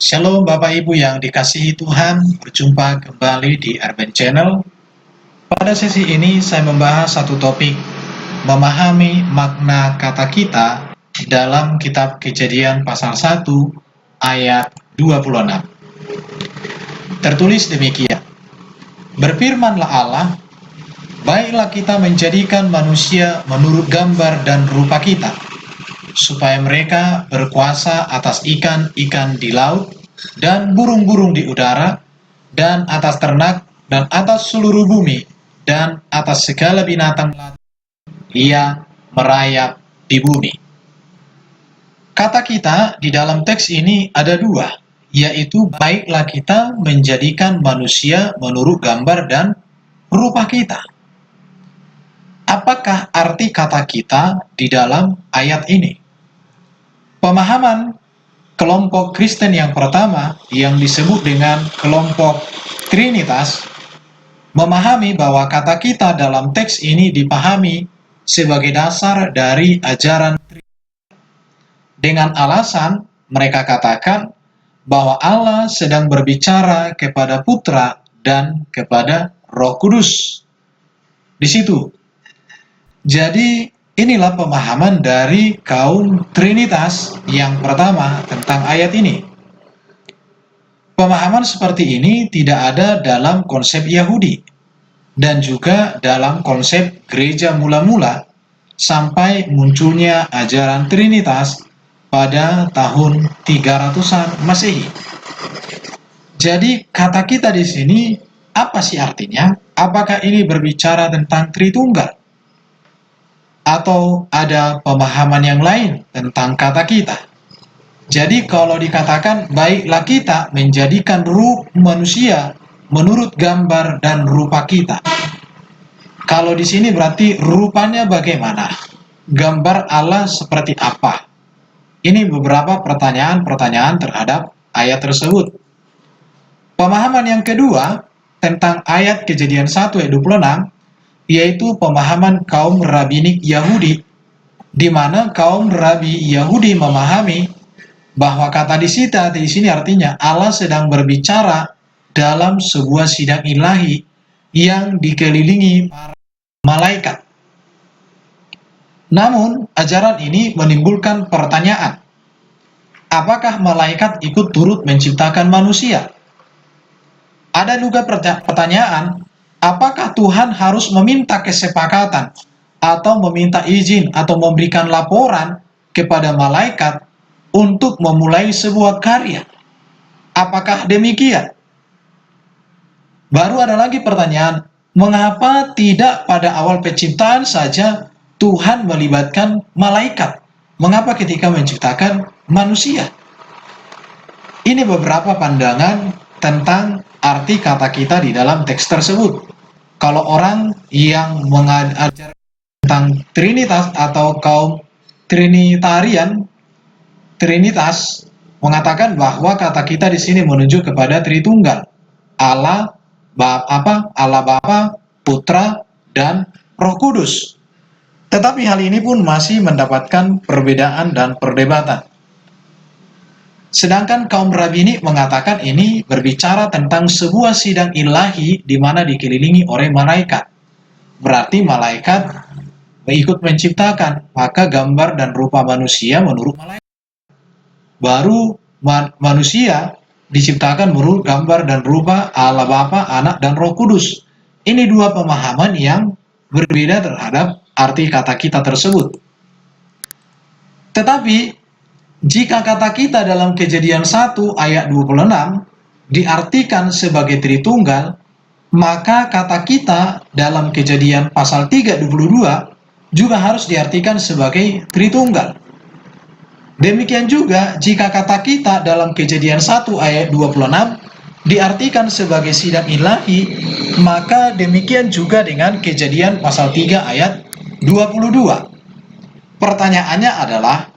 Shalom Bapak Ibu yang dikasihi Tuhan, berjumpa kembali di Urban Channel. Pada sesi ini saya membahas satu topik, memahami makna kata kita dalam kitab Kejadian pasal 1 ayat 26. Tertulis demikian, berfirmanlah Allah, baiklah kita menjadikan manusia menurut gambar dan rupa kita, supaya mereka berkuasa atas ikan-ikan di laut dan burung-burung di udara dan atas ternak dan atas seluruh bumi dan atas segala binatang yang merayap di bumi. Kata kita di dalam teks ini ada dua, yaitu baiklah kita menjadikan manusia menurut gambar dan rupa kita. Apakah arti kata kita di dalam ayat ini? Pemahaman kelompok Kristen yang pertama, yang disebut dengan kelompok Trinitas, memahami bahwa kata kita dalam teks ini dipahami sebagai dasar dari ajaran Trinitas. Dengan alasan mereka katakan bahwa Allah sedang berbicara kepada Putra dan kepada Roh Kudus. Di situ. Jadi inilah pemahaman dari kaum Trinitas yang pertama tentang ayat ini. Pemahaman seperti ini tidak ada dalam konsep Yahudi dan juga dalam konsep gereja mula-mula sampai munculnya ajaran Trinitas pada tahun 300-an Masehi. Jadi kata kita di sini apa sih artinya? Apakah ini berbicara tentang Tritunggal? Atau ada pemahaman yang lain tentang kata kita? Jadi kalau dikatakan baiklah kita menjadikan ruh manusia menurut gambar dan rupa kita. Kalau di sini berarti rupanya bagaimana? Gambar Allah seperti apa? Ini beberapa pertanyaan-pertanyaan terhadap ayat tersebut. Pemahaman yang kedua tentang ayat Kejadian 1 ayat 26, yaitu pemahaman kaum rabbinik Yahudi, di mana kaum rabi Yahudi memahami bahwa kata di sini artinya Allah sedang berbicara dalam sebuah sidang ilahi yang dikelilingi para malaikat. Namun, ajaran ini menimbulkan pertanyaan, apakah malaikat ikut turut menciptakan manusia? Ada juga pertanyaan, apakah Tuhan harus meminta kesepakatan atau meminta izin atau memberikan laporan kepada malaikat untuk memulai sebuah karya? Apakah demikian? Baru ada lagi pertanyaan, mengapa tidak pada awal penciptaan saja Tuhan melibatkan malaikat? Mengapa ketika menciptakan manusia? Ini beberapa pandangan tentang arti kata kita di dalam teks tersebut. Kalau orang yang mengajar tentang Trinitas atau kaum Trinitarian, Trinitas mengatakan bahwa kata kita di sini menuju kepada Tritunggal, Allah Bapa, Putra, dan Roh Kudus. Tetapi hal ini pun masih mendapatkan perbedaan dan perdebatan. Sedangkan kaum rabbinik mengatakan ini berbicara tentang sebuah sidang ilahi di mana dikelilingi oleh malaikat. Berarti malaikat ikut menciptakan, maka gambar dan rupa manusia menurut malaikat. Baru manusia diciptakan menurut gambar dan rupa Allah Bapa, Anak, dan Roh Kudus. Ini dua pemahaman yang berbeda terhadap arti kata kita tersebut. Tetapi jika kata kita dalam Kejadian 1 ayat 26 diartikan sebagai Tritunggal, maka kata kita dalam Kejadian pasal 3:22 juga harus diartikan sebagai Tritunggal. Demikian juga jika kata kita dalam Kejadian 1 ayat 26 diartikan sebagai sidang ilahi, maka demikian juga dengan Kejadian pasal 3 ayat 22. Pertanyaannya adalah,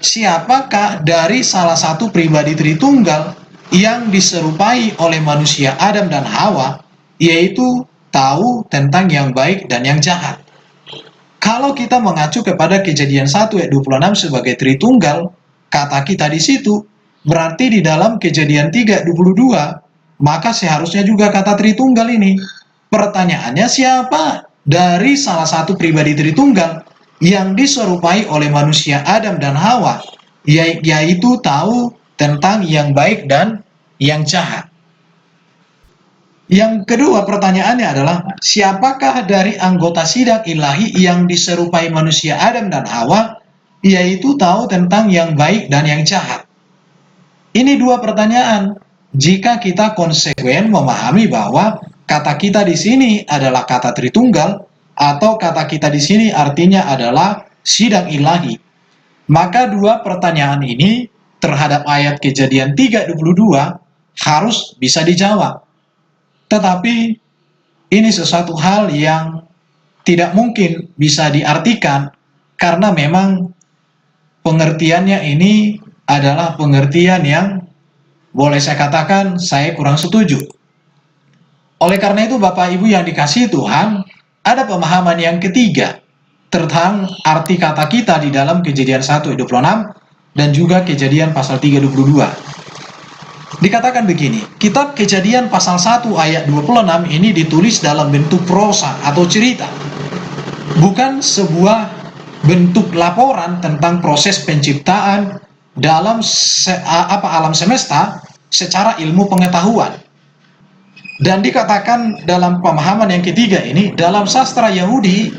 siapakah dari salah satu pribadi Tritunggal yang diserupai oleh manusia Adam dan Hawa, yaitu tahu tentang yang baik dan yang jahat? Kalau kita mengacu kepada Kejadian 1 ayat 26 sebagai Tritunggal, kata kita di situ berarti di dalam Kejadian 3:22, maka seharusnya juga kata Tritunggal ini. Pertanyaannya, siapa dari salah satu pribadi Tritunggal yang diserupai oleh manusia Adam dan Hawa, yaitu tahu tentang yang baik dan yang jahat. Yang kedua pertanyaannya adalah, siapakah dari anggota sidang ilahi yang diserupai manusia Adam dan Hawa, yaitu tahu tentang yang baik dan yang jahat? Ini dua pertanyaan. Jika kita konsekuen memahami bahwa kata kita di sini adalah kata Tritunggal, atau kata kita di sini artinya adalah sidang ilahi, maka dua pertanyaan ini terhadap ayat Kejadian 3:22 harus bisa dijawab. Tetapi ini sesuatu hal yang tidak mungkin bisa diartikan, karena memang pengertiannya ini adalah pengertian yang boleh saya katakan saya kurang setuju. Oleh karena itu, Bapak Ibu yang dikasihi Tuhan, ada pemahaman yang ketiga tentang arti kata kita di dalam Kejadian 1:26 dan juga Kejadian pasal 3:22. Dikatakan begini, kitab Kejadian pasal 1 ayat 26 ini ditulis dalam bentuk prosa atau cerita, bukan sebuah bentuk laporan tentang proses penciptaan dalam alam semesta secara ilmu pengetahuan. Dan dikatakan dalam pemahaman yang ketiga ini, dalam sastra Yahudi,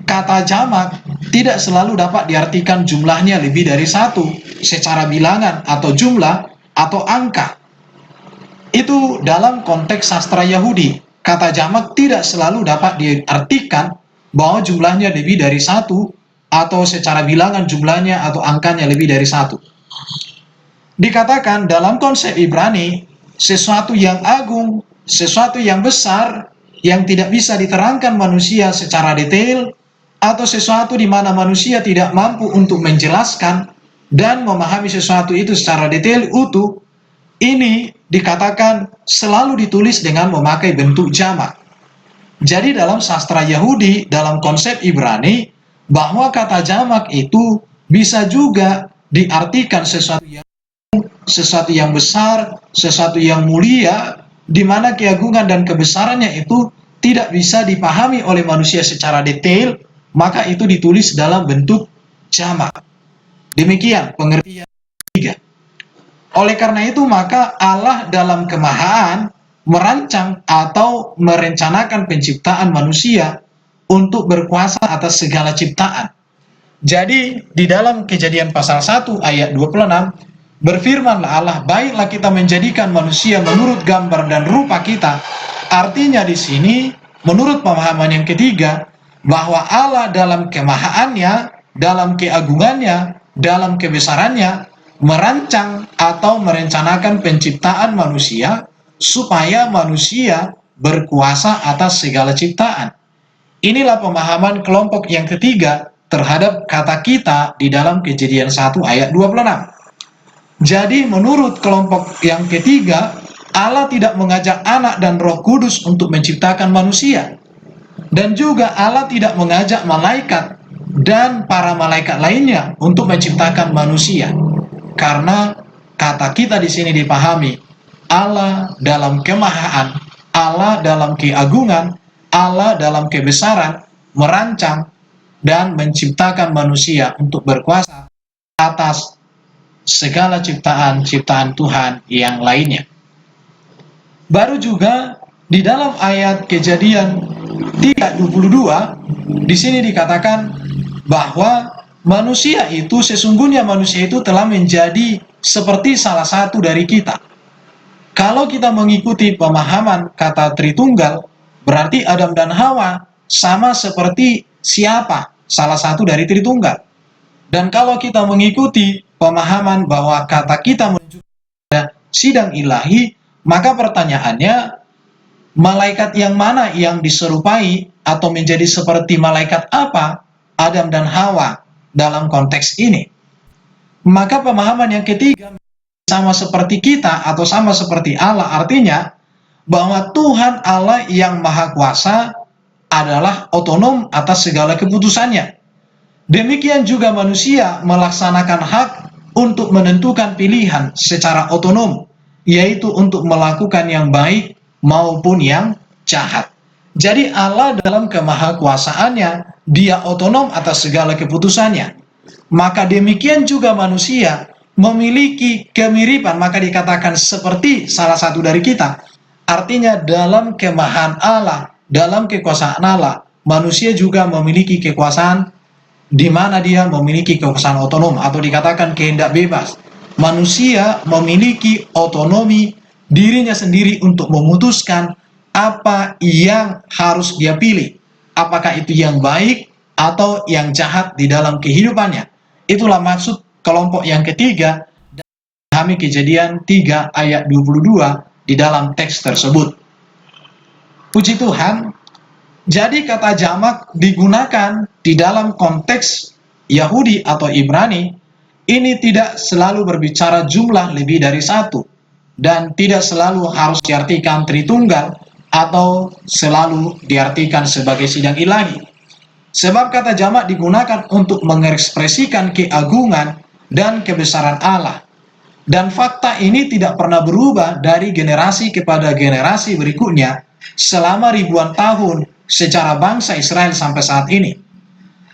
kata jamak tidak selalu dapat diartikan jumlahnya lebih dari satu secara bilangan atau jumlah atau angka. Itu dalam konteks sastra Yahudi. Kata jamak tidak selalu dapat diartikan bahwa jumlahnya lebih dari satu, atau secara bilangan jumlahnya atau angkanya lebih dari satu. Dikatakan dalam konsep Ibrani, sesuatu yang agung, sesuatu yang besar, yang tidak bisa diterangkan manusia secara detail, atau sesuatu di mana manusia tidak mampu untuk menjelaskan dan memahami sesuatu itu secara detail utuh, ini dikatakan selalu ditulis dengan memakai bentuk jamak. Jadi dalam sastra Yahudi, dalam konsep Ibrani, bahwa kata jamak itu bisa juga diartikan sesuatu yang besar, sesuatu yang mulia, di mana keagungan dan kebesarannya itu tidak bisa dipahami oleh manusia secara detail, maka itu ditulis dalam bentuk jamak. Demikian pengertian ketiga. Oleh karena itu, maka Allah dalam kemahaan merancang atau merencanakan penciptaan manusia untuk berkuasa atas segala ciptaan. Jadi, di dalam Kejadian pasal 1 ayat 26, berfirmanlah Allah, baiklah kita menjadikan manusia menurut gambar dan rupa kita. Artinya di sini, menurut pemahaman yang ketiga, bahwa Allah dalam kemahaannya, dalam keagungannya, dalam kebesarannya, merancang atau merencanakan penciptaan manusia supaya manusia berkuasa atas segala ciptaan. Inilah pemahaman kelompok yang ketiga terhadap kata kita di dalam Kejadian 1 ayat 26. Jadi menurut kelompok yang ketiga, Allah tidak mengajak Anak dan Roh Kudus untuk menciptakan manusia, dan juga Allah tidak mengajak malaikat dan para malaikat lainnya untuk menciptakan manusia. Karena kata kita di sini dipahami, Allah dalam kemahaan, Allah dalam keagungan, Allah dalam kebesaran, merancang dan menciptakan manusia untuk berkuasa atas segala ciptaan-ciptaan Tuhan yang lainnya. Baru juga di dalam ayat Kejadian 3:22, di sini dikatakan bahwa sesungguhnya manusia itu telah menjadi seperti salah satu dari kita. Kalau kita mengikuti pemahaman kata Tritunggal, berarti Adam dan Hawa sama seperti siapa? Salah satu dari Tritunggal. Dan kalau kita mengikuti pemahaman bahwa kata kita menunjukkan sidang ilahi, maka pertanyaannya, malaikat yang mana yang diserupai atau menjadi seperti malaikat apa Adam dan Hawa dalam konteks ini? Maka pemahaman yang ketiga, sama seperti kita atau sama seperti Allah, artinya bahwa Tuhan Allah yang Maha Kuasa adalah otonom atas segala keputusannya. Demikian juga manusia melaksanakan hak untuk menentukan pilihan secara otonom, yaitu untuk melakukan yang baik maupun yang jahat. Jadi Allah dalam kemahakuasaannya, dia otonom atas segala keputusannya. Maka demikian juga manusia memiliki kemiripan, maka dikatakan seperti salah satu dari kita. Artinya dalam kemahaan Allah, dalam kekuasaan Allah, manusia juga memiliki kekuasaan di mana dia memiliki kekuasaan otonom atau dikatakan kehendak bebas. Manusia memiliki otonomi dirinya sendiri untuk memutuskan apa yang harus dia pilih. Apakah itu yang baik atau yang jahat di dalam kehidupannya. Itulah maksud kelompok yang ketiga, kami Kejadian 3 ayat 22 di dalam teks tersebut. Puji Tuhan, jadi kata jamak digunakan di dalam konteks Yahudi atau Ibrani, ini tidak selalu berbicara jumlah lebih dari satu, dan tidak selalu harus diartikan Tritunggal atau selalu diartikan sebagai sidang ilahi. Sebab kata jamak digunakan untuk mengekspresikan keagungan dan kebesaran Allah. Dan fakta ini tidak pernah berubah dari generasi kepada generasi berikutnya selama ribuan tahun secara bangsa Israel sampai saat ini.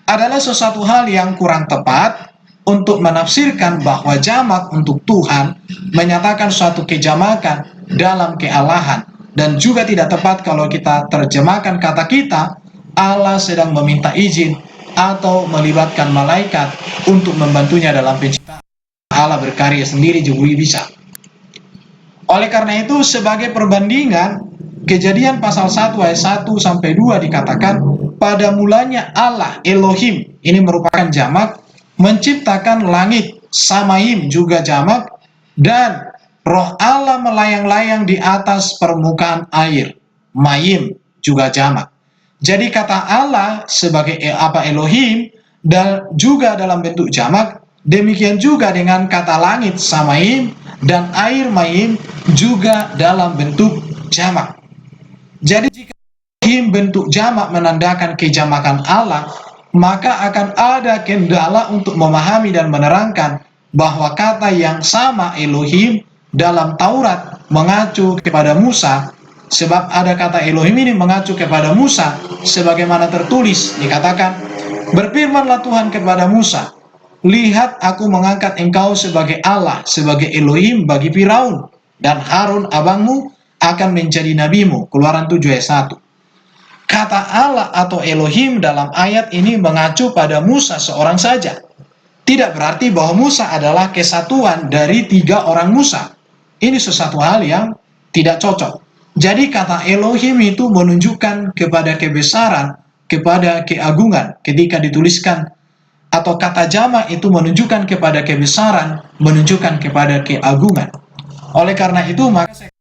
Adalah sesuatu hal yang kurang tepat untuk menafsirkan bahwa jamak untuk Tuhan menyatakan suatu kejamakan dalam kealahan, dan juga tidak tepat kalau kita terjemahkan kata kita Allah sedang meminta izin atau melibatkan malaikat untuk membantunya dalam penciptaan. Allah berkarya sendiri juga bisa. Oleh karena itu, sebagai perbandingan, Kejadian pasal 1 ayat 1 sampai 2 dikatakan, pada mulanya Allah Elohim, ini merupakan jamak, menciptakan langit, Samaim juga jamak, dan roh Allah melayang-layang di atas permukaan air, Mayim juga jamak. Jadi kata Allah sebagai Elohim dan juga dalam bentuk jamak, demikian juga dengan kata langit Samaim dan air Mayim juga dalam bentuk jamak. Jadi jika Elohim bentuk jamak menandakan kejamakan Allah, maka akan ada kendala untuk memahami dan menerangkan bahwa kata yang sama Elohim dalam Taurat mengacu kepada Musa, sebab ada kata Elohim ini mengacu kepada Musa sebagaimana tertulis, dikatakan, berfirmanlah Tuhan kepada Musa, lihat aku mengangkat engkau sebagai Allah, sebagai Elohim bagi Firaun, dan Harun abangmu akan menjadi nabimu. Keluaran 7 ayat 1. Kata Allah atau Elohim dalam ayat ini mengacu pada Musa seorang saja. Tidak berarti bahwa Musa adalah kesatuan dari 3 orang Musa. Ini sesuatu hal yang tidak cocok. Jadi kata Elohim itu menunjukkan kepada kebesaran, kepada keagungan ketika dituliskan, atau kata jamak itu menunjukkan kepada kebesaran, menunjukkan kepada keagungan. Oleh karena itu, maka saya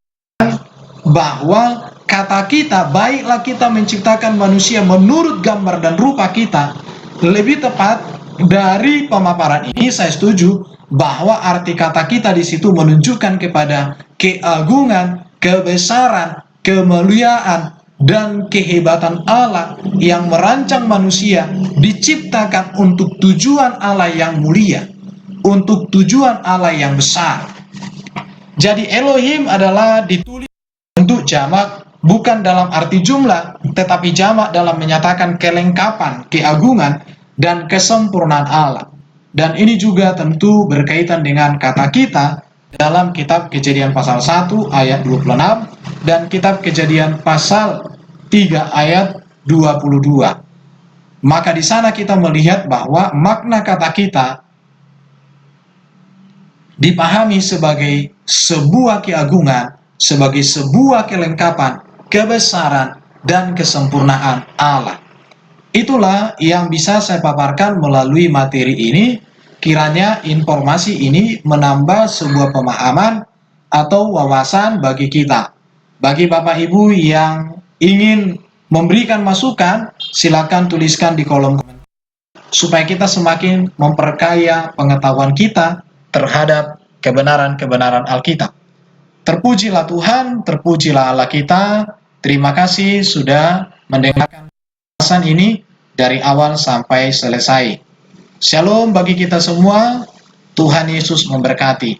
bahwa kata kita, baiklah kita menciptakan manusia menurut gambar dan rupa kita, lebih tepat dari pemaparan ini. Saya setuju bahwa arti kata kita di situ menunjukkan kepada keagungan, kebesaran, kemuliaan, dan kehebatan Allah yang merancang manusia diciptakan untuk tujuan Allah yang mulia, untuk tujuan Allah yang besar. Jadi Elohim adalah ditulis bentuk jamak, bukan dalam arti jumlah, tetapi jamak dalam menyatakan kelengkapan, keagungan, dan kesempurnaan Allah. Dan ini juga tentu berkaitan dengan kata kita dalam kitab Kejadian pasal 1 ayat 26 dan kitab Kejadian pasal 3 ayat 22. Maka di sana kita melihat bahwa makna kata kita dipahami sebagai sebuah keagungan, sebagai sebuah kelengkapan, kebesaran, dan kesempurnaan Allah. Itulah yang bisa saya paparkan melalui materi ini. Kiranya informasi ini menambah sebuah pemahaman atau wawasan bagi kita. Bagi Bapak Ibu yang ingin memberikan masukan, silakan tuliskan di kolom komentar supaya kita semakin memperkaya pengetahuan kita terhadap kebenaran-kebenaran Alkitab. Terpujilah Tuhan, terpujilah Allah kita. Terima kasih sudah mendengarkan pembahasan ini dari awal sampai selesai. Shalom bagi kita semua. Tuhan Yesus memberkati.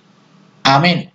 Amin.